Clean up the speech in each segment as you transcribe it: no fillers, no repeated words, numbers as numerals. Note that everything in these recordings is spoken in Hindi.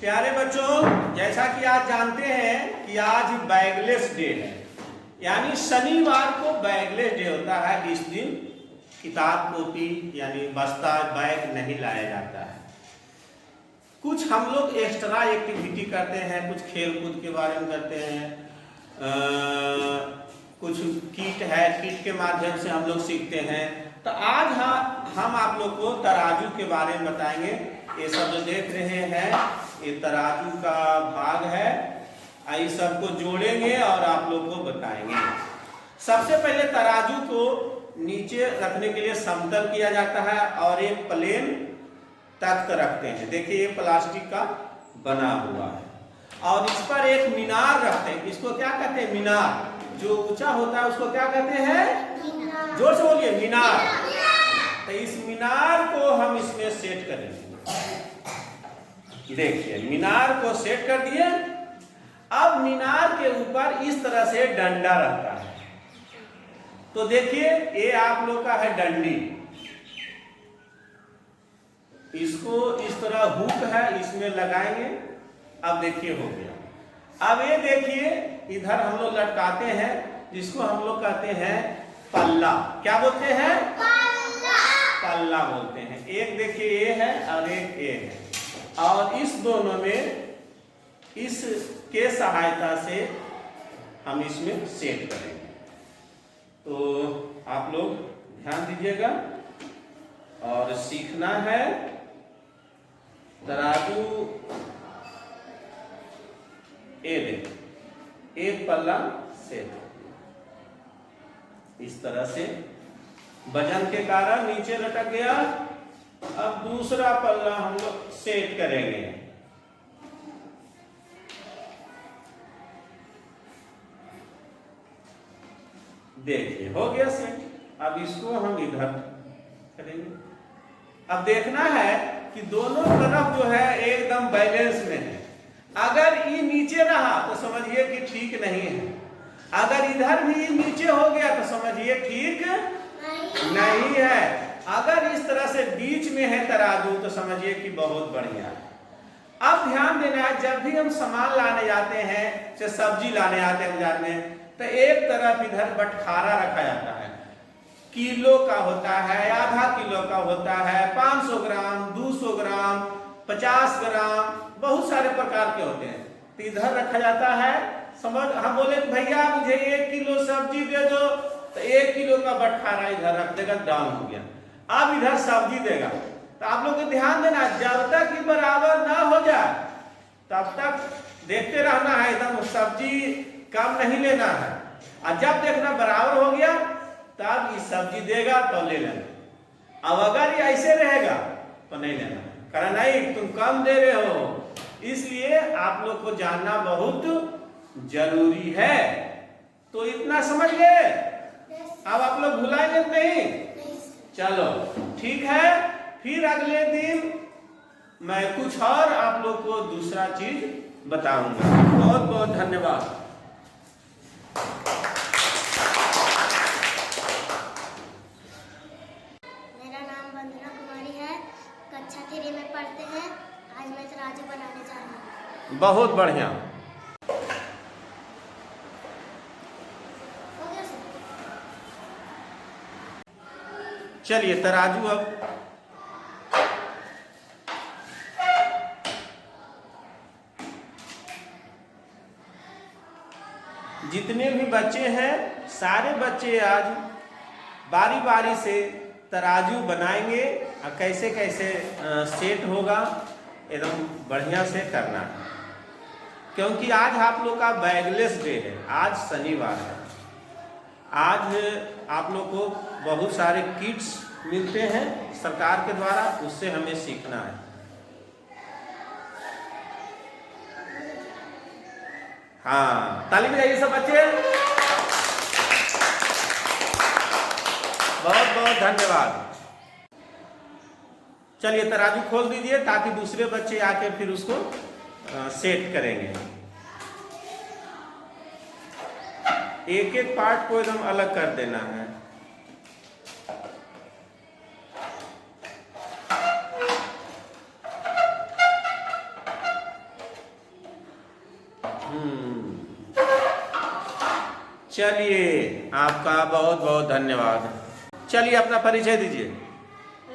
प्यारे बच्चों, जैसा कि आज जानते हैं कि आज बैगलेस डे है, यानी शनिवार को बैगलेस डे होता है। इस दिन किताब कॉपी यानी बस्ता बैग नहीं लाया जाता है। कुछ हम लोग एक्स्ट्रा एक्टिविटी करते हैं, कुछ खेल कूद के बारे में करते हैं, कुछ किट है, किट के माध्यम से हम लोग सीखते हैं। तो आज हम आप लोग को तराजू के बारे में बताएंगे। ये सब जो देख रहे हैं ये तराजू का भाग है। इस सबको जोड़ेंगे और आप लोग को बताएंगे। सबसे पहले तराजू को नीचे रखने के लिए समतल किया जाता है और एक प्लेन तख्त रखते हैं। देखिए ये प्लास्टिक का बना हुआ है और इस पर एक मीनार रखते हैं। इसको क्या कहते हैं? मीनार। जो ऊंचा होता है उसको क्या कहते हैं? जोर से बोलिए, मीनार। तो इस मीनार को हम इसमें सेट करेंगे। देखिए मीनार को सेट कर दिए। अब मीनार के ऊपर इस तरह से डंडा रहता है। तो देखिए ये आप लोग का है डंडी। इसको इस तरह हुक है, इसमें लगाएंगे। अब देखिए हो गया। अब ये देखिए इधर हम लोग लटकाते हैं, जिसको हम लोग कहते हैं पल्ला। क्या बोलते हैं? पल्ला बोलते हैं। एक देखिए ये है और एक ये है, और इस दोनों में इसके सहायता से हम इसमें सेट करेंगे। तो आप लोग ध्यान दीजिएगा और सीखना है। तराजू ए देखिए, एक पल्ला सेट इस तरह से वजन के कारण नीचे लटक गया। अब दूसरा पल्ला हम लोग सेट करेंगे। देखिए हो गया सेट। अब इसको हम इधर करेंगे। अब देखना है कि दोनों तरफ जो है एकदम बैलेंस में है। अगर ये नीचे रहा तो समझिए कि ठीक नहीं है। अगर इधर भी नीचे हो गया तो समझिए ठीक नहीं है। अगर इस तरह से बीच में है तराजू तो समझिए कि बहुत बढ़िया है। अब ध्यान देना है, जब भी हम सामान लाने जाते हैं, जैसे सब्जी लाने आते हैं बाजार में, तो एक तरफ इधर बटखारा रखा जाता है। किलो का होता है, आधा किलो का होता है, 500 ग्राम, 200 ग्राम, 50 ग्राम, बहुत सारे प्रकार के होते हैं। तो इधर रखा जाता है। समझ, हम बोले भैया मुझे 1 किलो सब्जी दे दो, तो 1 किलो का बटखारा इधर रख देगा, डाउन हो गया। अब इधर सब्जी देगा। तो आप लोग को ध्यान देना, जब तक ये बराबर ना हो जाए तब तक देखते रहना है, एकदम सब्जी कम नहीं लेना है। और जब देखना बराबर हो गया तब ये सब्जी देगा तो ले लेना। अब अगर ये ऐसे रहेगा तो नहीं लेना, कारण नहीं तुम कम दे रहे हो। इसलिए आप लोग को जानना बहुत जरूरी है। तो इतना समझ गए? अब आप लोग भुलाएंगे नहीं? चलो ठीक है। फिर अगले दिन मैं कुछ और आप लोग को दूसरा चीज बताऊंगा। बहुत बहुत धन्यवाद। मेरा नाम वंदना कुमारी है, कक्षा 3 में पढ़ते हैं। आज मैं तराजू बनाने जा रहा हूँ। बहुत बढ़िया। चलिए तराजू अब जितने भी बच्चे हैं सारे बच्चे आज बारी बारी से तराजू बनाएंगे और कैसे कैसे सेट होगा एकदम बढ़िया से करना है। क्योंकि आज आप लोग का बैगलेस डे है, आज शनिवार है। आज आप लोग को बहुत सारे किट्स मिलते हैं सरकार के द्वारा, उससे हमें सीखना है। हाँ, ताली बजाइए सब बच्चे। बहुत बहुत धन्यवाद। चलिए तराजू खोल दीजिए ताकि दूसरे बच्चे आके फिर उसको सेट करेंगे। एक एक पार्ट को एकदम अलग कर देना है। चलिए, आपका बहुत बहुत धन्यवाद। चलिए अपना परिचय दीजिए।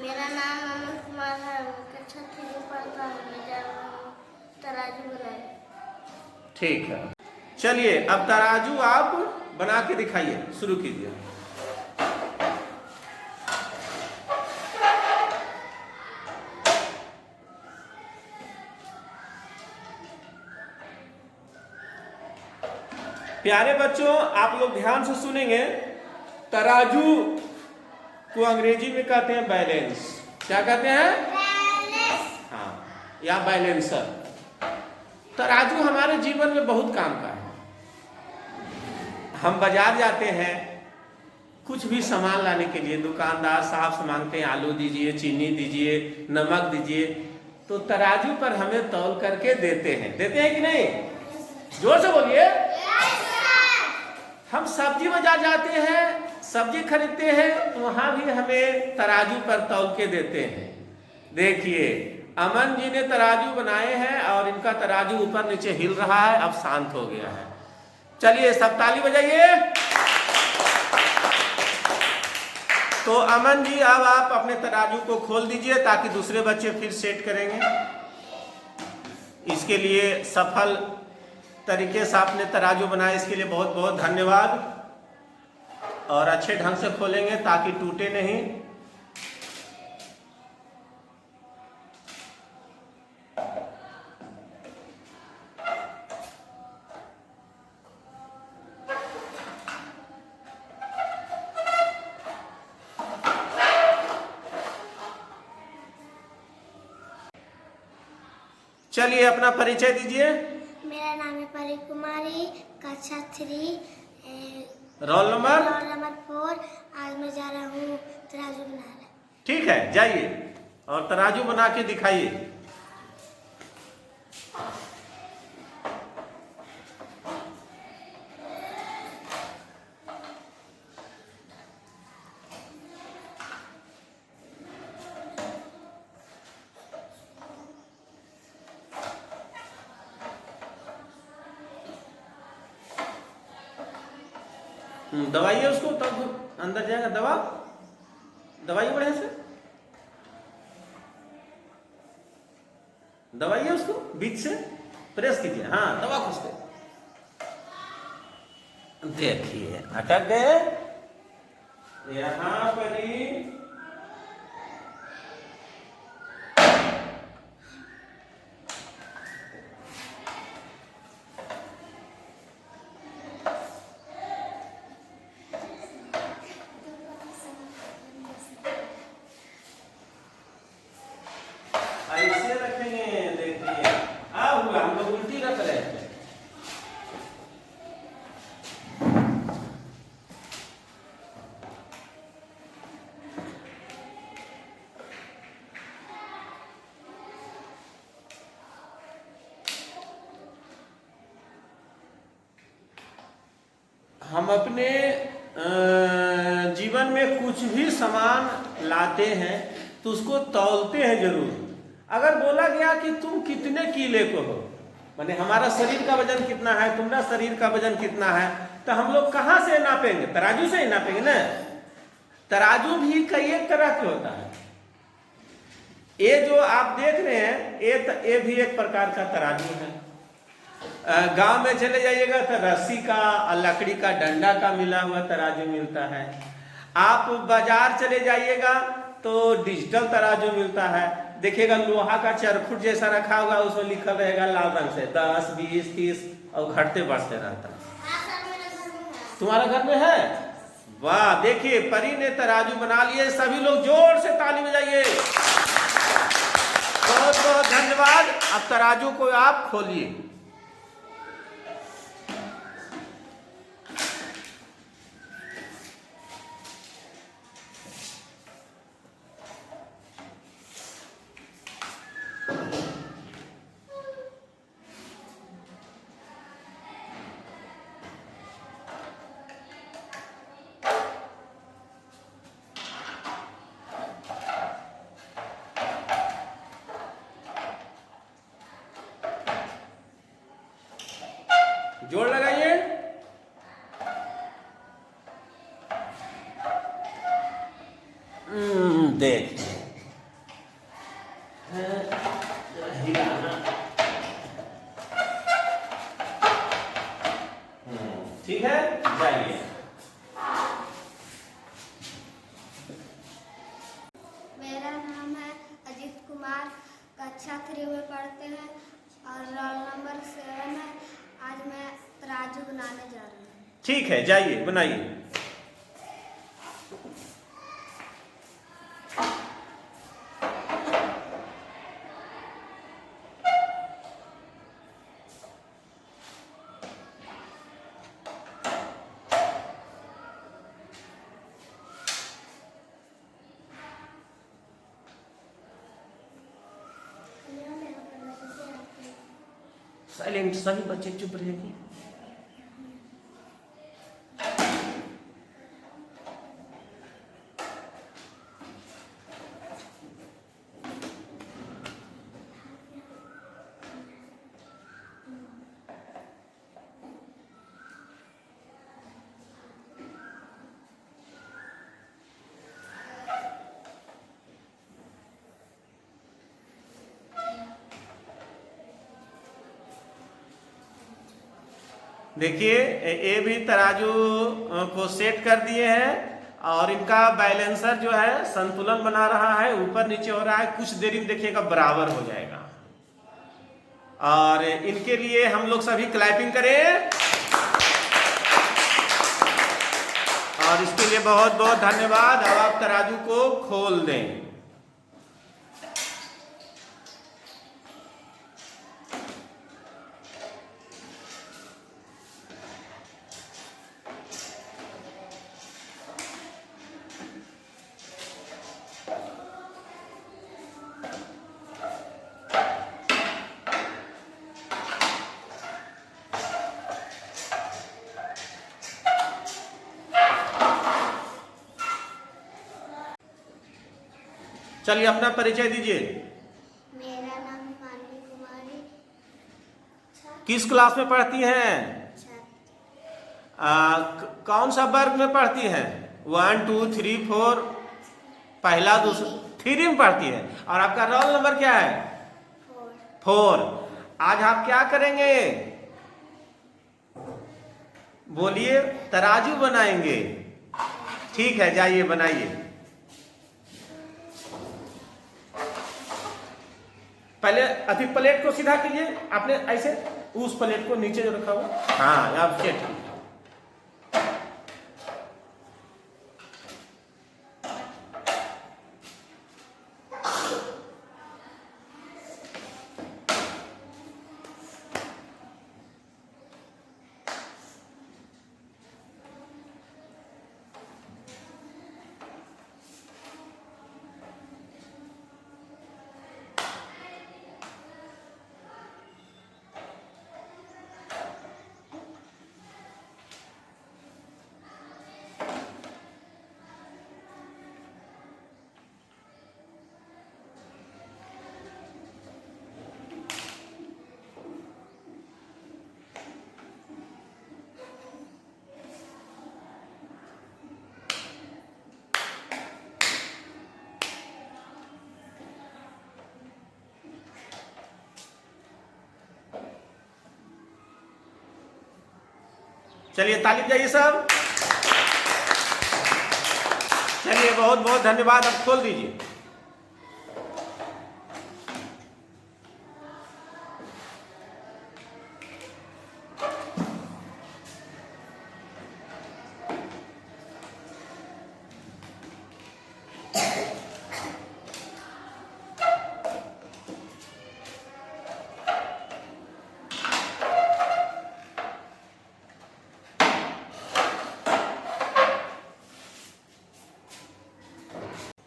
मेरा नाम अमन कुमार है, मैं कक्षा 3 में पढ़ता हूँ। मैं जा रहा हूँ तराजू बनाने। ठीक है, चलिए अब तराजू आप बना के दिखाइए, शुरू कीजिए। प्यारे बच्चों, आप लोग ध्यान से सुनेंगे। तराजू को अंग्रेजी में कहते हैं बैलेंस। क्या कहते हैं? बैलेंस। हाँ, या बैलेंसर। तराजू हमारे जीवन में बहुत काम का है। हम बाजार जाते हैं, कुछ भी सामान लाने के लिए दुकानदार साहब से मांगते हैं, आलू दीजिए, चीनी दीजिए, नमक दीजिए, तो तराजू पर हमें तौल करके देते हैं कि नहीं? जोर से बोलिए। हम सब्जी बाजार जाते हैं, सब्जी खरीदते हैं, तो वहां भी हमें तराजू पर तौल के देते हैं। देखिए, अमन जी ने तराजू बनाए हैं और इनका तराजू ऊपर नीचे हिल रहा है, अब शांत हो गया है। चलिए सब ताली बजाइए। तो अमन जी, अब आप अपने तराजू को खोल दीजिए ताकि दूसरे बच्चे फिर सेट करेंगे। इसके लिए सफल तरीके से आपने तराजू बनाया, इसके लिए बहुत बहुत धन्यवाद। और अच्छे ढंग से खोलेंगे ताकि टूटे नहीं। चलिए अपना परिचय दीजिए। मेरा नाम है परी कुमारी, कक्षा 3, रोल नंबर 4। आज मैं जा रहा हूँ तराजू बनाने। ठीक है, जाइए और तराजू बना के दिखाइए। दबाइए उसको, तब अंदर जाएगा। दबाइए बढ़िया से, दबाइए उसको, बीच से प्रेस कीजिए। हाँ, दबा खुश पे। देखिए अटक गए यहाँ पर ही। ऐसे रखेंगे। देखिए अब हुआ, हम लोग उल्टी रख रहे हैं। हम अपने जीवन में कुछ भी सामान लाते हैं तो उसको तौलते हैं जरूर। अगर बोला गया कि तुम कितने किले को हो, माने हमारा शरीर का वजन कितना है, तुम्हारा शरीर का वजन कितना है, तो हम लोग कहाँ से नापेंगे? तराजू से ही नापेंगे ना। तराजू भी कई एक तरह के होता है। ये जो आप देख रहे हैं, ये भी एक प्रकार का तराजू है। गांव में चले जाइएगा तो रस्सी का और लकड़ी का डंडा का मिला हुआ तराजू मिलता है। आप बाजार चले जाइएगा तो डिजिटल तराजू मिलता है। देखिएगा लोहा का चरखुट जैसा रखा हुआ, उसमें लिखा रहेगा लाल रंग से 10, 20, 30 और घटते बढ़ते रहता है। तुम्हारा घर में है? वाह, देखिए परी ने तराजू बना लिए। सभी लोग जोर से ताली बजाइए। बहुत बहुत धन्यवाद। अब तराजू को आप खोलिए। जोड़ लगाइए। देख ठीक है, जाइए। मेरा नाम है अजीत कुमार, कक्षा 3 में पढ़ते हैं और रोल नंबर 7 है। आज मैं तराजू बनाने जा रही हूँ। ठीक है, जाइए बनाइए। साइलेंट, सभी बच्चे चुप रहेंगे। देखिए, ये भी तराजू को सेट कर दिए हैं और इनका बैलेंसर जो है संतुलन बना रहा है, ऊपर नीचे हो रहा है। कुछ देरी में देखिएगा बराबर हो जाएगा। और इनके लिए हम लोग सभी क्लैपिंग करें और इसके लिए बहुत बहुत धन्यवाद। अब आप तराजू को खोल दें। चलिए अपना परिचय दीजिए। मेरा नाम मानवी कुमारी, किस क्लास में पढ़ती हैं? कौन सा वर्ग में पढ़ती हैं? 1 2 3 4 पहला दूसरा 3 में पढ़ती है। और आपका रोल नंबर क्या है? 4। आज आप क्या करेंगे? बोलिए। तराजू बनाएंगे। ठीक है, जाइए बनाइए। पहले अभी प्लेट को सीधा कीजिए। आपने ऐसे उस प्लेट को नीचे जो रखा हुआ, हाँ, आप सेट कीजिए। चलिए ताली बजाइए सब। चलिए बहुत बहुत धन्यवाद। अब खोल दीजिए।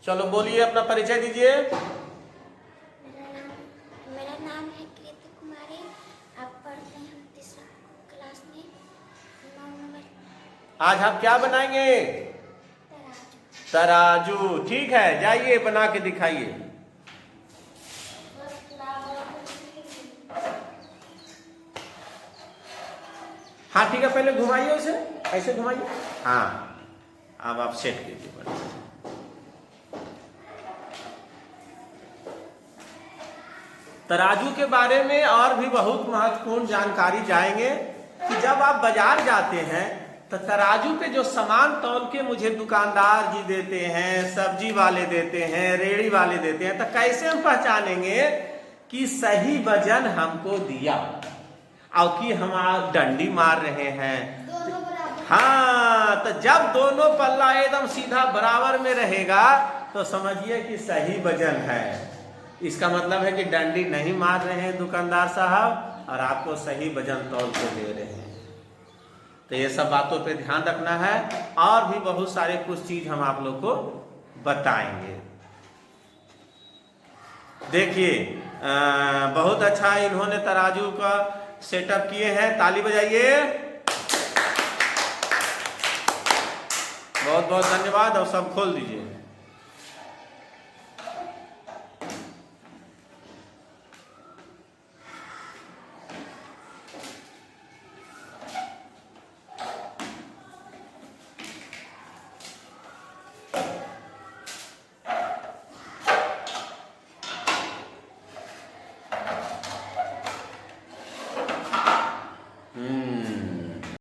चलो बोलिए, अपना परिचय दीजिए। मेरा नाम है कृति कुमारी। आप पढ़ते हैं तीसरा क्लास में, 9 नंबर। आज आप क्या बनाएंगे? तराजू। ठीक है, जाइए बना के दिखाइए। हाँ ठीक है, पहले घुमाइए उसे, ऐसे घुमाइए। हाँ अब आप सेट कीजिए बस। तराजू के बारे में और भी बहुत महत्वपूर्ण जानकारी जाएंगे कि जब आप बाजार जाते हैं तो तराजू पे जो सामान तौल के मुझे दुकानदार जी देते हैं, सब्जी वाले देते हैं, रेड़ी वाले देते हैं, तो कैसे हम पहचानेंगे कि सही वजन हमको दिया और कि हम डंडी मार रहे हैं? हाँ, तो जब दोनों पल्ला एकदम सीधा बराबर में रहेगा तो समझिए कि सही वजन है। इसका मतलब है कि डंडी नहीं मार रहे हैं दुकानदार साहब और आपको सही वजन तौल के दे रहे हैं। तो ये सब बातों पे ध्यान रखना है और भी बहुत सारे कुछ चीज हम आप लोग को बताएंगे। देखिए बहुत अच्छा इन्होंने तराजू का सेटअप किए हैं, ताली बजाइए। बहुत बहुत धन्यवाद और सब खोल दीजिए।